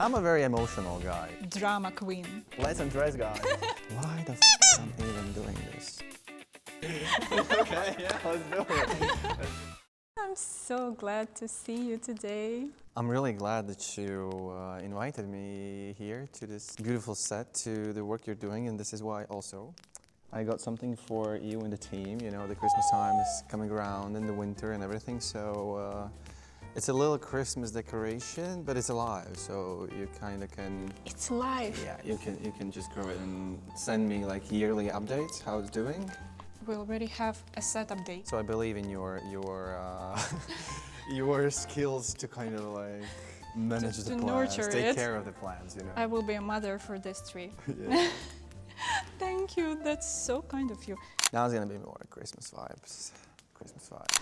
I'm a very emotional guy. Drama queen. Let's undress, guys. Why the f am I even doing this? Okay, yeah, let's do it. I'm so glad to see you today. I'm really glad that you invited me here to this beautiful set, to the work you're doing, and this is why also I got something for you and the team. You know, the Christmas time is coming around in the winter and everything, so it's a little Christmas decoration, but it's alive, so you kind of can... It's alive. Yeah, you can just go and send me like yearly updates, how it's doing. We already have a set update. So I believe in your your skills to kind of like manage the plants, nurture take it. care of the plants, you know. I will be a mother for this tree. Yeah. Thank you, that's so kind of you. Now it's gonna be more Christmas vibes. Christmas vibes.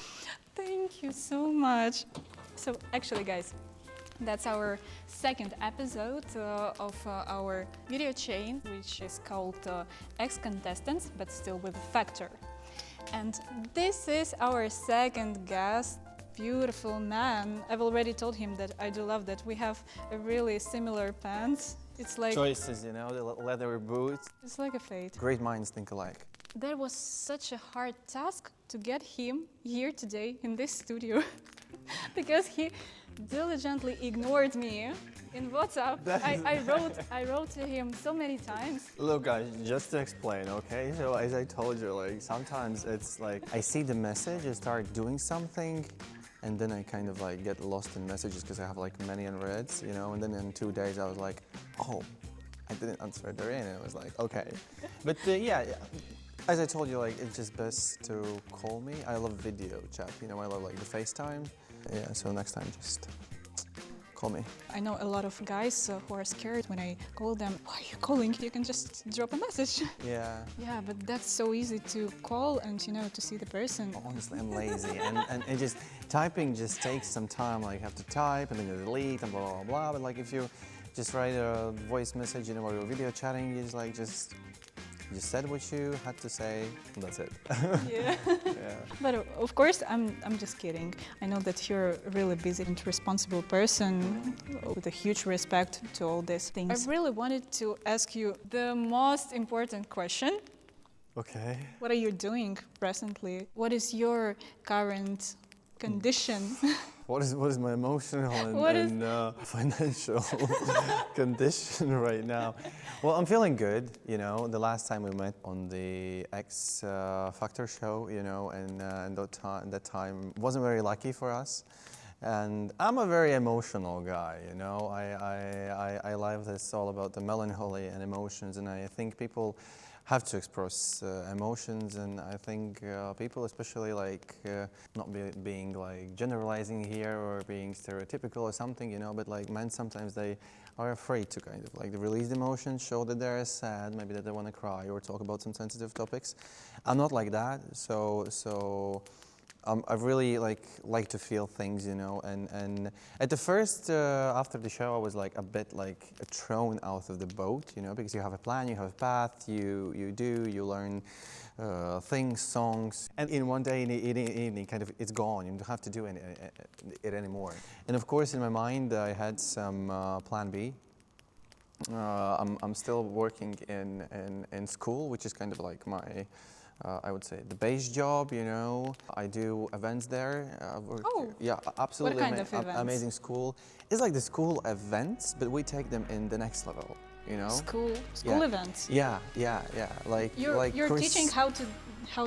Thank you so much. So actually, guys, that's our second episode of our video chain, which is called Ex-Contestants, but still with a factor. And this is our second guest, beautiful man. I've already told him that I do love that we have a really similar pants. It's like Choices, you know, the leather boots. it's like a fate. Great minds think alike. That was such a hard task to get him here today in this studio because he diligently ignored me in WhatsApp. I wrote to him so many times. Look guys, just to explain, okay? So as I told you, like sometimes it's like I see the message, I start doing something, and then I kind of like get lost in messages because I have like many unreads, you know, and then in 2 days I was like, oh, I didn't answer Daryn, and I was like, okay. But yeah, as I told you, like it's just best to call me. I love video chat, you know, I love like the FaceTime. Yeah, so next time just call me. I know a lot of guys who are scared when I call them, why are you calling? You can just drop a message. Yeah. Yeah, but that's so easy to call and, you know, to see the person. Honestly, I'm lazy, and it just, typing just takes some time, like you have to type and then you delete and blah, blah, blah, but like if you just write a voice message, you know, or you're video chatting, you just said what you had to say, and that's it. Yeah. Yeah. But of course, I'm just kidding. I know that you're a really busy and responsible person with a huge respect to all these things. I really wanted to ask you the most important question. Okay. What are you doing presently? What is your current condition? What is my emotional and financial condition right now? Well, I'm feeling good, you know. The last time we met on the X Factor show, you know, and that time wasn't very lucky for us. And I'm a very emotional guy, you know. I love this all about the melancholy and emotions, and I think people have to express emotions, and I think people, especially like not being like generalizing here or being stereotypical or something, you know, but like men sometimes they are afraid to kind of like release the emotions, show that they're sad, maybe that they want to cry or talk about some sensitive topics. I'm not like that, so I really like to feel things, you know, and at the first, after the show, I was like a bit like thrown out of the boat, you know, because you have a plan, you have a path, you learn things, songs, and in one day, in the evening, kind of, it's gone, you don't have to do it anymore. And of course, in my mind, I had some plan B. I'm still working in school, which is kind of like my I would say the base job, you know. I do events there. Yeah, absolutely. What kind of events? Amazing school. It's like the school events, but we take them in the next level, you know. School events. Yeah. Like you're teaching how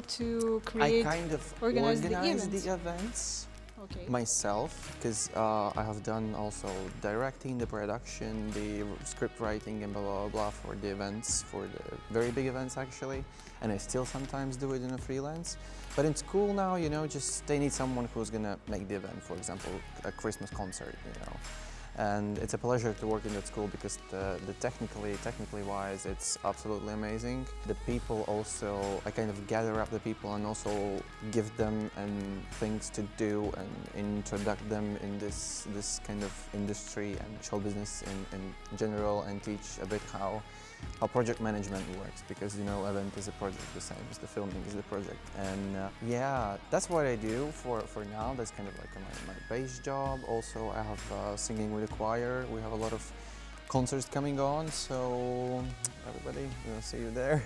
to create. I kind of organize the events. Okay. Myself, because I have done also directing, the production, the script writing and blah, blah, blah for the events, for the very big events actually, and I still sometimes do it in a freelance. But in school now, you know, just they need someone who's gonna make the event, for example, a Christmas concert, you know. And it's a pleasure to work in that school because the technically wise, it's absolutely amazing. The people also, I kind of gather up the people and also give them things to do and introduce them in this kind of industry and show business in general, and teach a bit how project management works, because you know, event is a project the same as the filming is the project. And yeah, that's what I do for now. That's kind of like my base job. Also, I have singing with a choir. We have a lot of concerts coming on, so everybody, we'll see you there.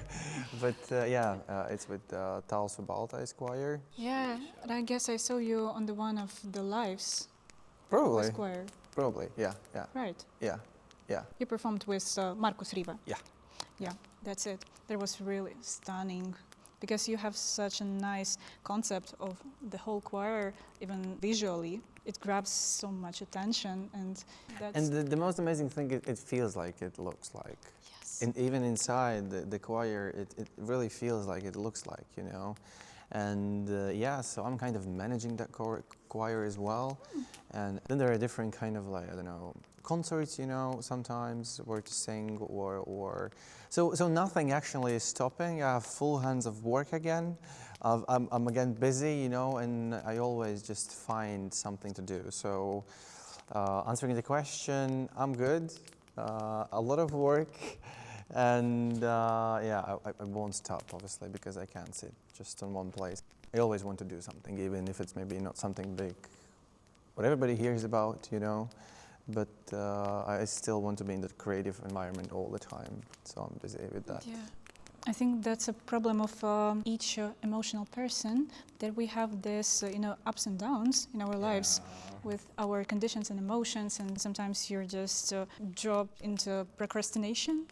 But yeah, it's with Niklāss Pugejs choir. Yeah, and I guess I saw you on the one of the lives Probably. with choir. Probably, yeah. Right. Yeah. You performed with Marcus Riva. Yeah. Yeah, that's it. That was really stunning because you have such a nice concept of the whole choir, even visually. It grabs so much attention, and that's... And the most amazing thing, it feels like it looks like. Yes. And even inside the choir, it really feels like it looks like, you know. And yeah, so I'm kind of managing that choir as well. And then there are different kind of like, I don't know, concerts, you know, sometimes where to sing or so nothing actually is stopping. I have full hands of work again. I'm again busy, you know, and I always just find something to do. So answering the question, I'm good. A lot of work. And yeah, I won't stop, obviously, because I can't sit just in one place. I always want to do something, even if it's maybe not something big, what everybody hears about, you know. But I still want to be in that creative environment all the time, so I'm busy with that. Yeah. I think that's a problem of each emotional person, that we have this, ups and downs in our lives with our conditions and emotions, and sometimes you're just drop into procrastination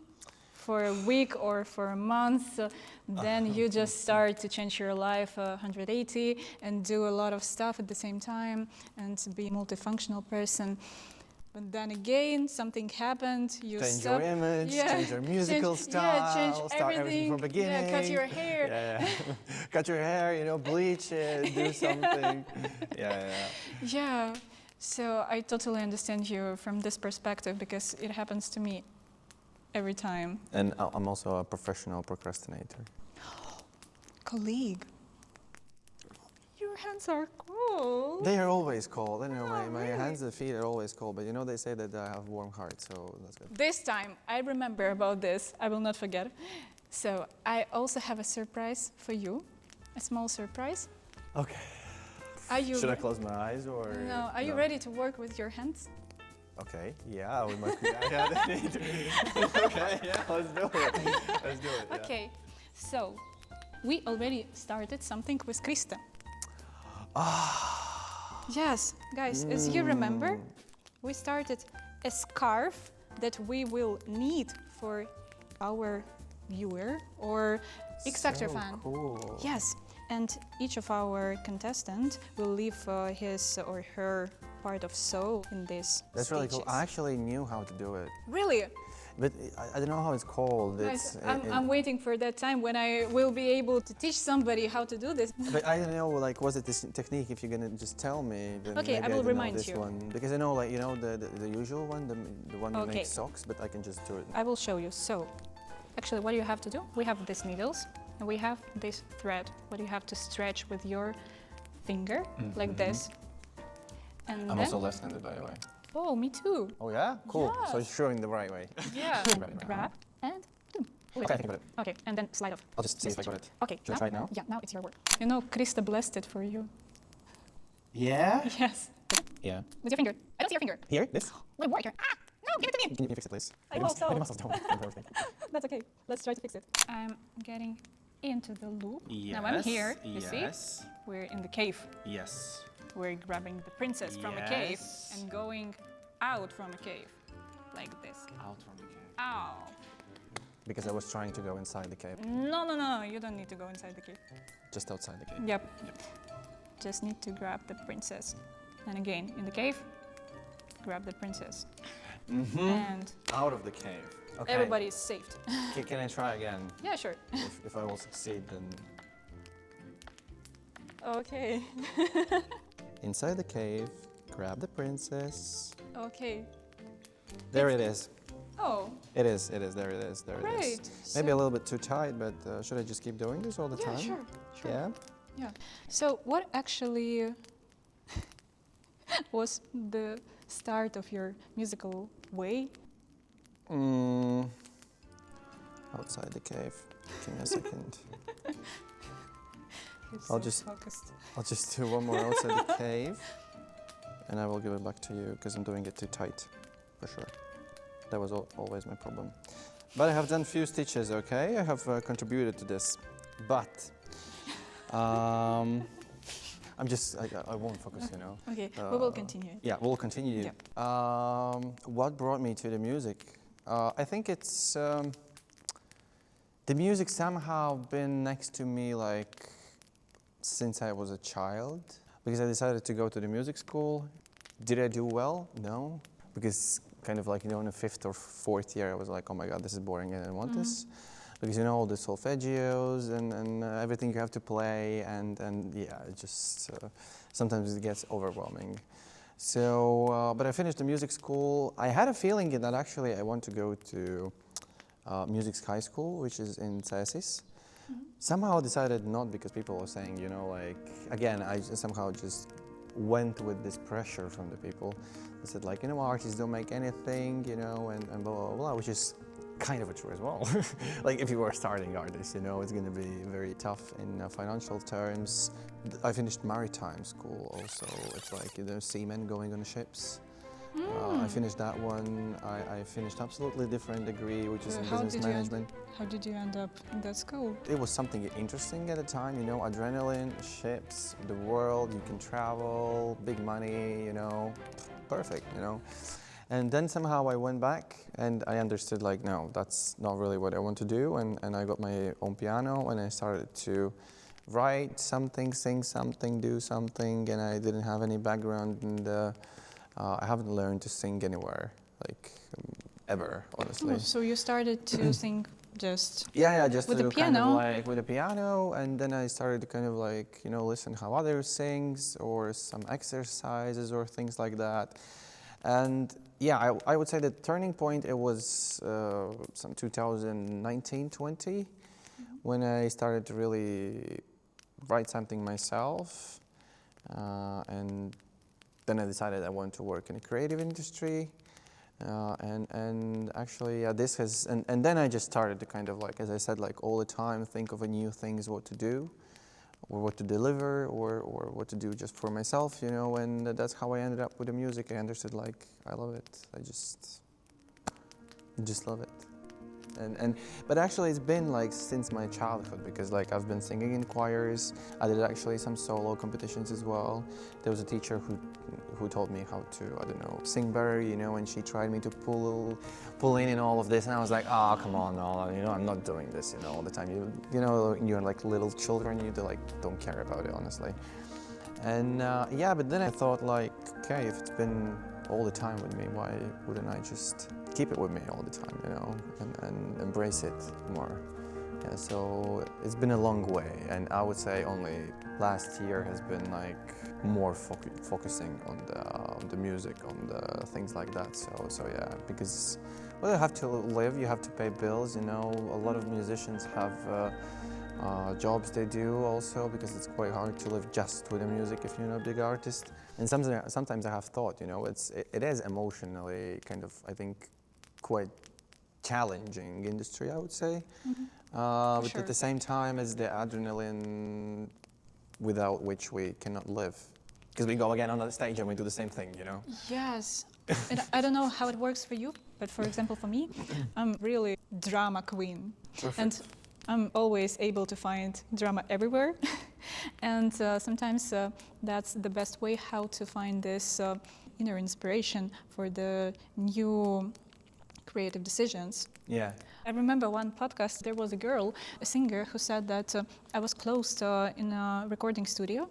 for a week or for a month, then you just start to change your life 180 and do a lot of stuff at the same time and be a multifunctional person. But then again, something happened, you change stop. your image, change your musical style, change start everything from beginning. cut your hair. Yeah. Cut your hair, you know, bleach it, do something. Yeah. So I totally understand you from this perspective because it happens to me every time. And I'm also a professional procrastinator. Colleague. Your hands are cold. They are always cold. I know my really? hands and feet are always cold, but you know they say that I have warm heart, so that's good. This time, I remember about this. I will not forget. So I also have a surprise for you, a small surprise. Okay. Are you? Should I close my eyes or? No. Are you ready to work with your hands? Okay. Yeah. With my okay. Yeah. Let's do it. Let's do it. Yeah. Okay. So we already started something with Krista. Yes, guys, as you remember, we started a scarf that we will need for our viewer or X-Factor fan. Cool. Yes, and each of our contestants will leave his or her part of soul in this. That's really cool. I actually knew how to do it. Really? But I don't know how it's called. Guys, I'm waiting for that time when I will be able to teach somebody how to do this. But I don't know, like, was it this technique? If you're gonna just tell me, then okay, maybe I will don't remind know this you. one. Because I know, like, you know, the usual one, the one you make socks, but I can just do it. I will show you. So, actually, what you have to do? We have these needles, and we have this thread. What you have to stretch with your finger, like this. And I'm also left-handed, by the way. Oh, me too. Oh yeah? Cool. Yes. So you're showing the right way. Yeah. Grab and boom. Okay, I think about it. Okay, and then slide off. I'll just see if I got it. Okay. Should I try it now? Yeah, now it's your work. You know, Krista blessed it for you. Yeah? Yes. Yeah. With your finger. I don't see your finger. Here? This? My work here. Ah! No, give it to me. Can you fix it, please? I hope so. My muscles don't work. That's okay. Let's try to fix it. I'm getting into the loop. Now I'm here. You see? We're in the cave. Yes. We're grabbing the princess from a cave and going out from a cave. Like this. Out from the cave. Ow. Because I was trying to go inside the cave. No. You don't need to go inside the cave. Just outside the cave. Yep. Just need to grab the princess. And again, in the cave, grab the princess. And out of the cave. Okay. everybody is saved. Can I try again? Yeah, sure. If I will succeed, then... Okay. Inside the cave, grab the princess. Okay. There it is. Oh. It is, there it is, there it is. Great. Maybe a little bit too tight, but should I just keep doing this all the time? Sure. Yeah? Yeah. So what actually was the start of your musical way? Outside the cave. Give me a second. I'll just do one more outside the cave, and I will give it back to you because I'm doing it too tight, for sure. That was always my problem. But I have done few stitches, okay? I have contributed to this. But I won't focus, you know. Okay, we will continue. Yeah, we'll continue. Yeah. What brought me to the music? I think it's the music somehow been next to me like since I was a child, because I decided to go to the music school. Did I do well? No, because kind of like, you know, in the 5th or 4th year, I was like, oh my God, this is boring, I don't want this. Because, you know, all the solfeggios and everything you have to play, and yeah, it just, sometimes it gets overwhelming. So, but I finished the music school. I had a feeling that actually I want to go to music high school, which is in Cesis. Somehow I decided not, because people were saying, you know, like, again, I somehow just went with this pressure from the people. They said, like, you know, artists don't make anything, you know, and blah, blah, blah, which is kind of true as well. Like, if you were a starting artist, you know, it's going to be very tough in financial terms. I finished maritime school also. It's like, you know, seamen going on ships. I finished that one. I finished absolutely different degree, which is in business management. How did you end up in that school? It was something interesting at the time, you know, adrenaline, ships, the world, you can travel, big money, you know, perfect, you know. And then somehow I went back and I understood, like, no, that's not really what I want to do. And I got my own piano and I started to write something, sing something, do something, and I didn't have any background, and I haven't learned to sing anywhere, like, ever, honestly. Oh, so you started to sing just just with to the piano? kind of like with the piano, and then I started to kind of like, you know, listen how others sings, or some exercises or things like that. And yeah, I would say the turning point, it was some 2019-20, when I started to really write something myself, and then I decided I wanted to work in the creative industry, and actually this has, and then I just started to kind of like, as I said, like all the time think of a new things, what to do, or what to deliver, or what to do just for myself, you know, and that's how I ended up with the music. I understood, like, I love it. I just love it. But actually it's been like since my childhood, because like I've been singing in choirs. I did actually some solo competitions as well. There was a teacher who told me how to, I don't know, sing better, you know, and she tried me to pull in all of this, and I was like, oh, come on, no, you know, I'm not doing this, you know, all the time. You know, you're like little children, you don't care about it, honestly. And yeah, but then I thought, like, okay, if it's been all the time with me, why wouldn't I just keep it with me all the time, you know, and embrace it more? Yeah, so it's been a long way, and I would say only last year has been like more focusing on the music, on the things like that. So yeah, because, well, you have to live, you have to pay bills, you know. A lot of musicians have jobs they do also, because it's quite hard to live just with the music if you're not a big artist. And sometimes I have thought, you know, it is emotionally kind of, I think, quite challenging industry, I would say. But Sure. at the same time, it's the adrenaline without which we cannot live. Because we go again on the stage and we do the same thing, you know? Yes. And I don't know how it works for you, but for example, for me, I'm really drama queen. Perfect. And I'm always able to find drama everywhere. And sometimes that's the best way how to find this inner inspiration for the new creative decisions. Yeah. I remember one podcast, there was a girl, a singer, who said that I was closed in a recording studio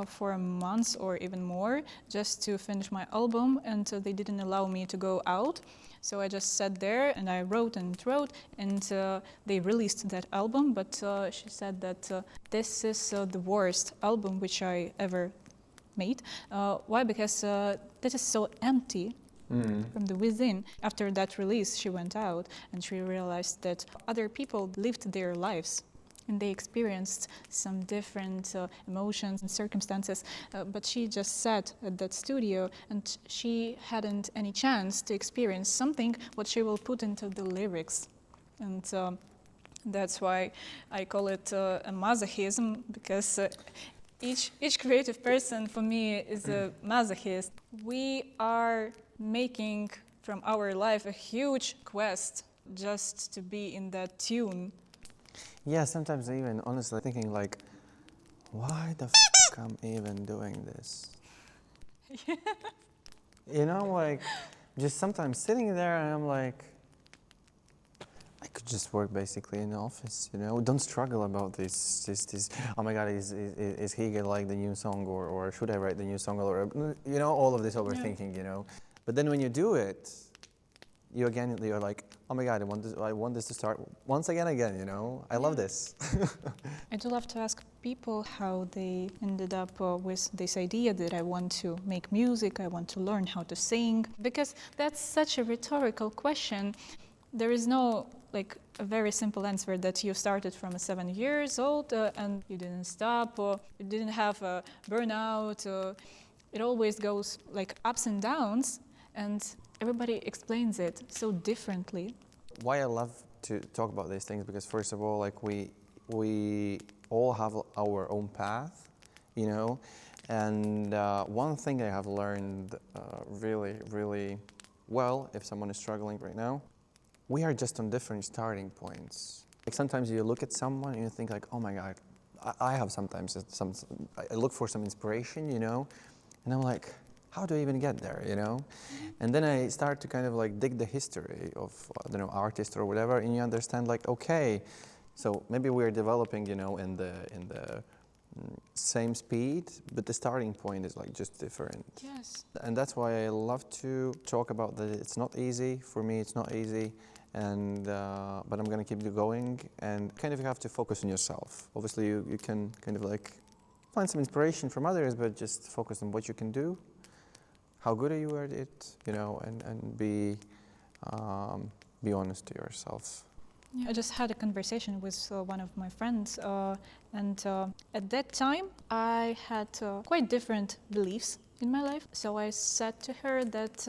for a month or even more just to finish my album, and they didn't allow me to go out. So I just sat there and I wrote, and they released that album, but she said that this is the worst album which I ever made. Why? Because that is so empty. From the within. After that release, she went out and she realized that other people lived their lives and they experienced some different emotions and circumstances, but she just sat at that studio and she hadn't any chance to experience something what she will put into the lyrics. And that's why I call it a masochism, because each creative person for me is a masochist. We are making from our life a huge quest just to be in that tune. Yeah, sometimes even honestly thinking like, why the I'm even doing this? Yeah. You know, like, just sometimes sitting there and I'm like, I could just work basically in the office, you know? Don't struggle about this, oh my God, is he gonna like the new song or should I write the new song or, you know, all of this overthinking, you know? But then when you do it, you're like, oh my God, I want this to start once again, you know? I love this. I do love to ask people how they ended up with this idea that I want to make music, I want to learn how to sing, because that's such a rhetorical question. There is no like a very simple answer that you started from 7 years old and you didn't stop, or you didn't have a burnout. It always goes like ups and downs, and everybody explains it so differently. Why I love to talk about these things, because first of all, like we all have our own path, you know, and one thing I have learned really, really well, if someone is struggling right now, we are just on different starting points. Like sometimes you look at someone and you think like, oh my God, I have sometimes I look for some inspiration, you know, and I'm like, how do I even get there, you know? And then I start to kind of like dig the history of, I don't know, artists or whatever, and you understand like, okay, so maybe we're developing, you know, in the same speed, but the starting point is like just different. Yes. And that's why I love to talk about that. It's not easy. For me, it's not easy. And but I'm gonna keep going, and kind of you have to focus on yourself. Obviously, you can kind of like find some inspiration from others, but just focus on what you can do, how good are you at it, you know, and be honest to yourself. Yeah. I just had a conversation with one of my friends, and at that time I had quite different beliefs in my life. So I said to her that,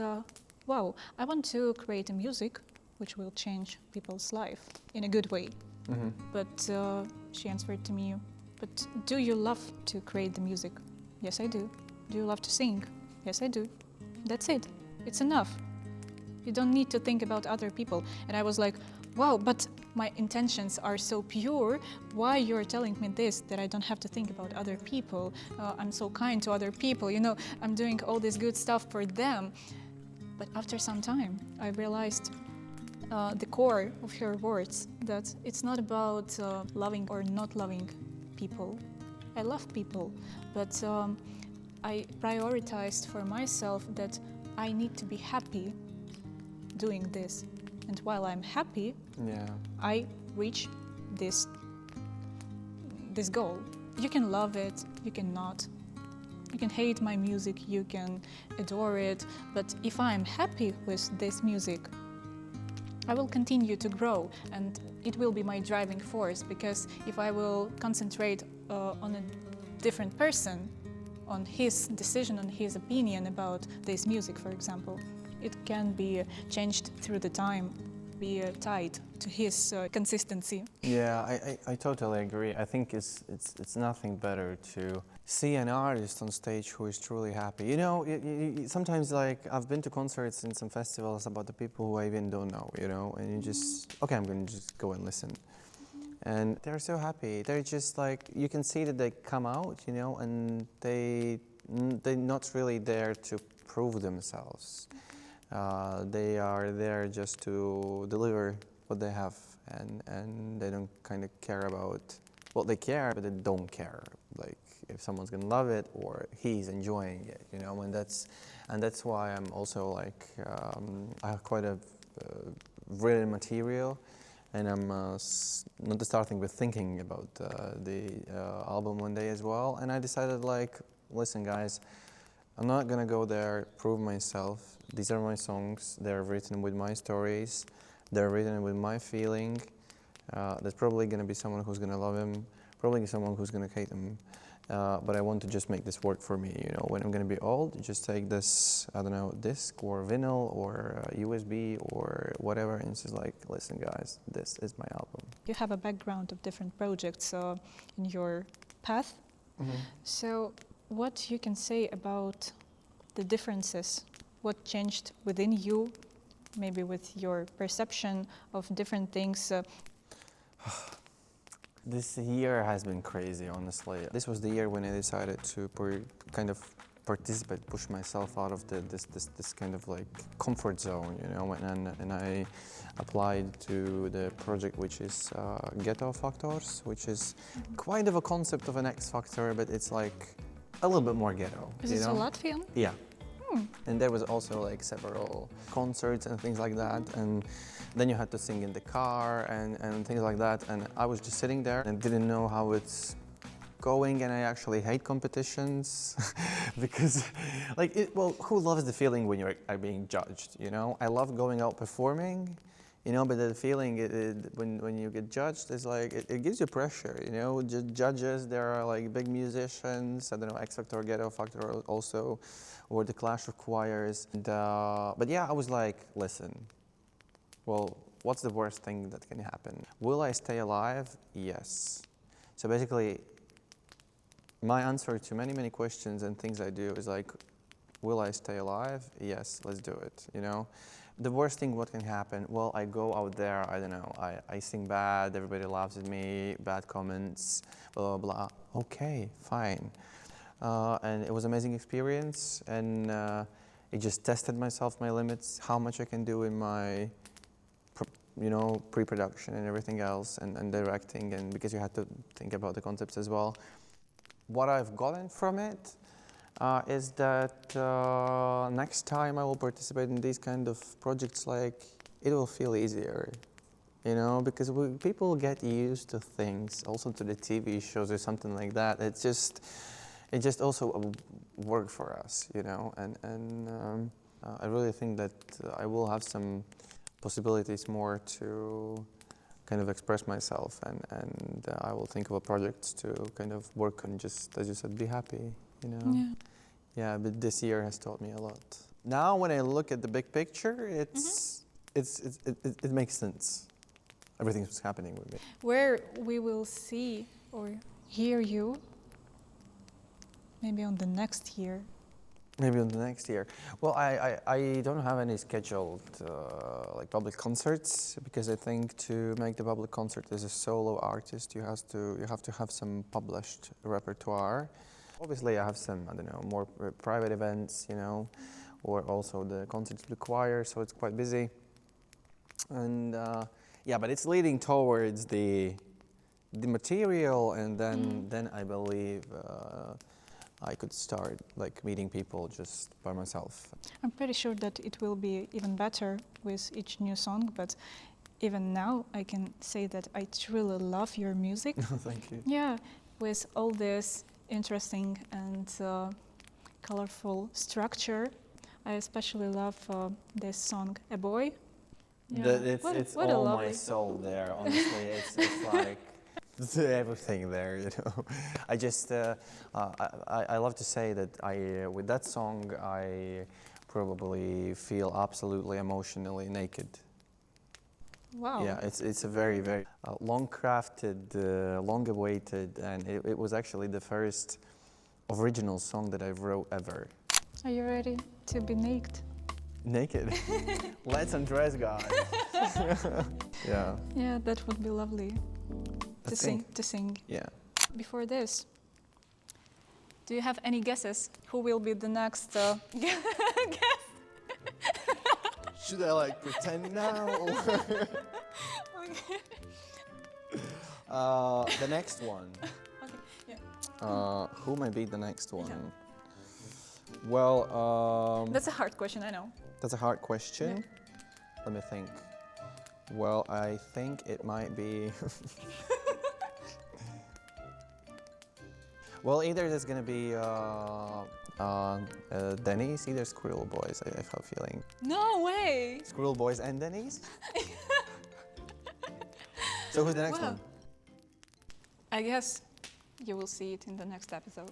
wow, I want to create a music which will change people's life in a good way. Mm-hmm. But she answered to me, but do you love to create the music? Yes, I do. Do you love to sing? Yes, I do. That's it. It's enough. You don't need to think about other people. And I was like, wow, but my intentions are so pure. Why you're telling me this, that I don't have to think about other people? I'm so kind to other people, you know, I'm doing all this good stuff for them. But after some time, I realized the core of her words, that it's not about loving or not loving people. I love people, but I prioritized for myself that I need to be happy doing this. And while I'm happy, Yeah. I reach this goal. You can love it, you cannot. You can hate my music, you can adore it, but if I'm happy with this music, I will continue to grow, and it will be my driving force, because if I will concentrate on a different person, on his decision, on his opinion about this music, for example, it can be changed through the time, be tied to his consistency. Yeah, I totally agree. I think it's nothing better to see an artist on stage who is truly happy. You know, sometimes like I've been to concerts and some festivals about the people who I even don't know, you know, and you just, okay, I'm going to just go and listen. And they're so happy. They're just like, you can see that they come out, you know, and they're not really there to prove themselves. They are there just to deliver what they have, and they don't kind of care about, well, they care, but they don't care, like if someone's gonna love it or he's enjoying it, you know, and that's why I'm also like, I have quite a written material, and I'm not starting with thinking about the album one day as well, and I decided like, listen guys, I'm not gonna go there, prove myself. These are my songs. They're written with my stories. They're written with my feeling. There's probably gonna be someone who's gonna love him, probably someone who's gonna hate him. But I want to just make this work for me. You know, when I'm gonna be old, just take this, I don't know, disc or vinyl or USB or whatever, and it's just like, listen, guys, this is my album. You have a background of different projects in your path. Mm-hmm. So what you can say about the differences, what changed within you maybe with your perception of different things. This year has been crazy, honestly. This was the year when I decided to kind of participate, push myself out of this kind of like comfort zone, you know, and I applied to the project which is Ghetto Factors, which is kind of a concept of an X Factor, but it's like a little bit more ghetto. Is it a Latvian? Yeah. And there was also like several concerts and things like that, and then you had to sing in the car and things like that, and I was just sitting there and didn't know how it's going, and I actually hate competitions because like who loves the feeling when you're being judged, you know? I love going out performing, you know, but the feeling when you get judged is like it gives you pressure, you know. Judges, there are like big musicians, I don't know, X Factor, Ghetto Factor also, or the Clash of Choirs. And, but yeah, I was like, listen, well, what's the worst thing that can happen? Will I stay alive? Yes. So basically, my answer to many questions and things I do is like, will I stay alive? Yes, let's do it, you know. The worst thing what can happen, well, I go out there, I don't know, I sing bad, everybody laughs at me, bad comments, blah, blah, blah. Okay, fine. And it was an amazing experience, and it just tested myself, my limits, how much I can do in my, you know, pre-production and everything else, and directing, and because you had to think about the concepts as well. What I've gotten from it is that next time I will participate in these kind of projects, like, it will feel easier, you know, because people get used to things, also to the TV shows or something like that. It just also worked for us, you know, and I really think that I will have some possibilities more to kind of express myself, and I will think of a project to kind of work on, just as you said, be happy, you know. Yeah. Yeah, but this year has taught me a lot. Now when I look at the big picture, it makes sense. Everything that's happening with me. Where we will see or hear you maybe on the next year. Maybe on the next year. Well, I don't have any scheduled like public concerts, because I think to make the public concert as a solo artist, you have to have some published repertoire. Obviously, I have some, I don't know, more private events, you know, or also the concerts with the choir, so it's quite busy. And yeah, but it's leading towards the material, and then I believe I could start like meeting people just by myself. I'm pretty sure that it will be even better with each new song, but even now I can say that I truly love your music. Thank you. Yeah, with all this interesting and colorful structure. I especially love this song, A Boy. Yeah. It's what a all lovely my soul there, honestly. It's like everything there, you know. I just, I love to say that with that song, I probably feel absolutely emotionally naked. Wow. Yeah, it's a very, very long crafted, long awaited, and it was actually the first original song that I wrote ever. Are you ready to be naked? Naked? Let's undress, guys. Yeah. Yeah, that would be lovely. To sing. Yeah. Before this, do you have any guesses who will be the next guest? Should I like pretend now? The next one. Okay. Yeah. Who might be the next one? Yeah. Well, That's a hard question, I know. that's a hard question. Yeah. Let me think. Well, I think it might be. Well, either there's gonna be Denny's, either Squirrel Boys. I have a feeling. No way! Squirrel Boys and Denny's. So who's the next Wow. one? I guess you will see it in the next episode.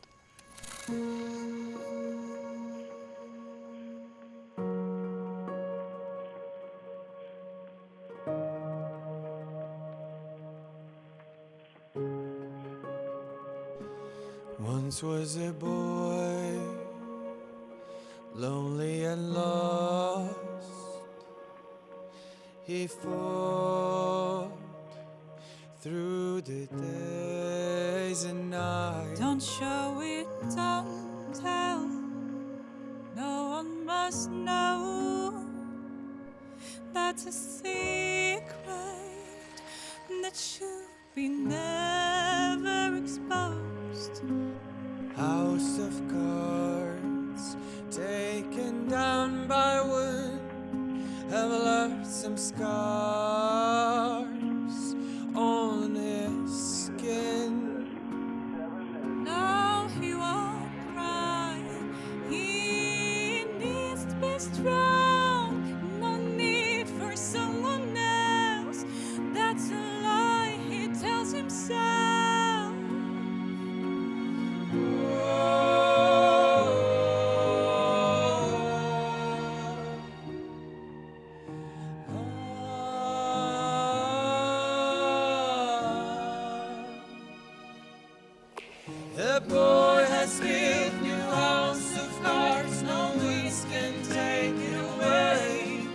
Once was a boy, lonely and lost. He fought through the days and nights. Don't show it, don't tell. No one must know. That's a secret that should be never exposed. House of cards, taken down by wind, have left some scars on his skin. No, he won't cry. He needs to be strong. No need for someone else. That's a lie he tells himself. The boy has built new house of cards, no winds can take it away.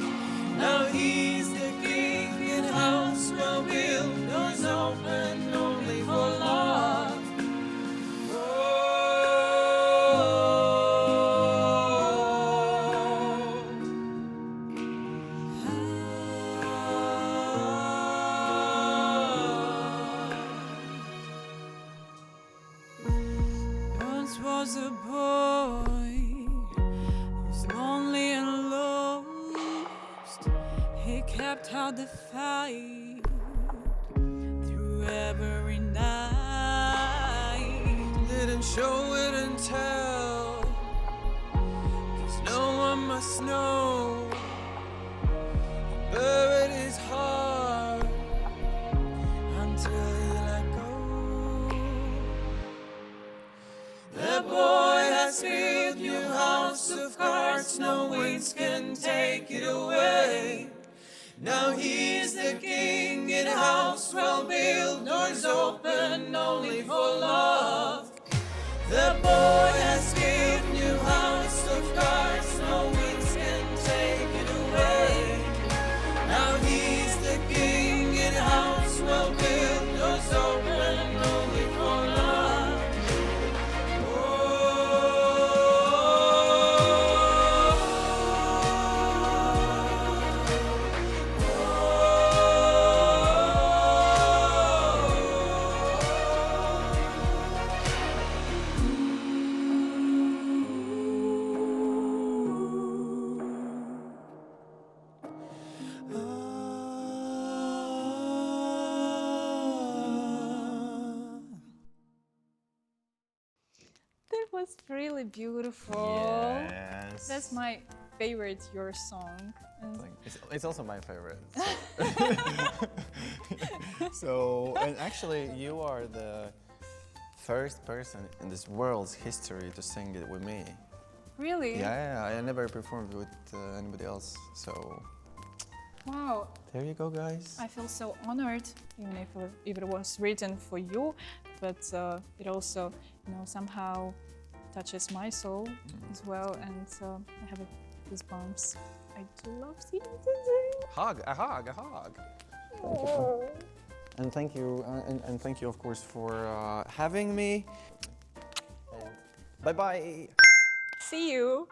Now he's the king in house well built, doors open only for love. Once was a boy who's lonely and lost. He kept out the fight through every night. Didn't show it and tell, 'cause no one must know. Buried his heart until he let go. The boy has built new house of cards, no winds can take it away. Now he's the king in house well built, doors open only for love. The boy has built new house of cards, no winds can take it away. Now he's the king in house well built, doors open only for love. That was really beautiful. Yes. That's my favorite, your song. And It's also my favorite. So, and actually, you are the first person in this world's history to sing it with me. really? Yeah, I never performed with anybody else. So, Wow. there you go, guys. I feel so honored, even if it was written for you, but it also, somehow touches my soul as well, and I have goosebumps. I do love seeing you sing. Hug, a hug, a hug. And thank you, and thank you, of course, for having me. And bye-bye. See you.